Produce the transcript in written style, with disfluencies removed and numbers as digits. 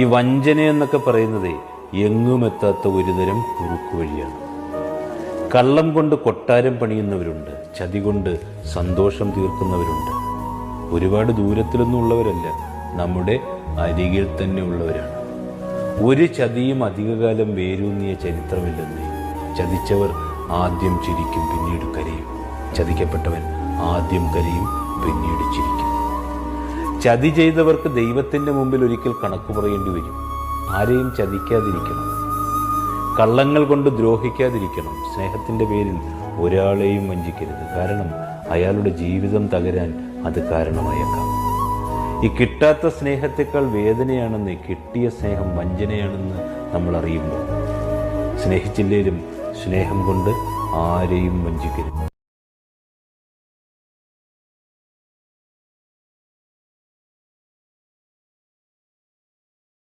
ഈ വഞ്ചന എന്നൊക്കെ പറയുന്നത് എങ്ങുമെത്താത്ത ഒരുതരം കുറുക്കു വഴിയാണ്. കള്ളം കൊണ്ട് കൊട്ടാരം പണിയുന്നവരുണ്ട്, ചതി കൊണ്ട് സന്തോഷം തീർക്കുന്നവരുണ്ട്. ഒരുപാട് ദൂരത്തിലൊന്നും ഉള്ളവരല്ല, നമ്മുടെ അരികിൽ തന്നെ ഉള്ളവരാണ്. ഒരു ചതിയും അധികകാലം വേരൂന്നിയ ചരിത്രമില്ലെന്നേ. ചതിച്ചവർ ആദ്യം ചിരിക്കും, പിന്നീട് കരയും. ചതിക്കപ്പെട്ടവൻ ആദ്യം കരയും, പിന്നീട് ചിരിക്കും. ചതി ചെയ്തവർക്ക് ദൈവത്തിൻ്റെ മുമ്പിൽ ഒരിക്കൽ കണക്ക് പറയേണ്ടി വരും. ആരെയും ചതിക്കാതിരിക്കണം, കള്ളങ്ങൾ കൊണ്ട് ദ്രോഹിക്കാതിരിക്കണം. സ്നേഹത്തിൻ്റെ പേരിൽ ഒരാളെയും വഞ്ചിക്കരുത്. കാരണം അയാളുടെ ജീവിതം തകരാൻ അത് കാരണമായേക്കാം. ഈ കിട്ടാത്ത സ്നേഹത്തെക്കാൾ വേദനയാണെന്ന് കിട്ടിയ സ്നേഹം വഞ്ചനയാണെന്ന് നമ്മൾ അറിയുമ്പോൾ സ്നേഹിച്ചില്ലേലും സ്നേഹം കൊണ്ട് ആരെയും വഞ്ചിക്കരുത്.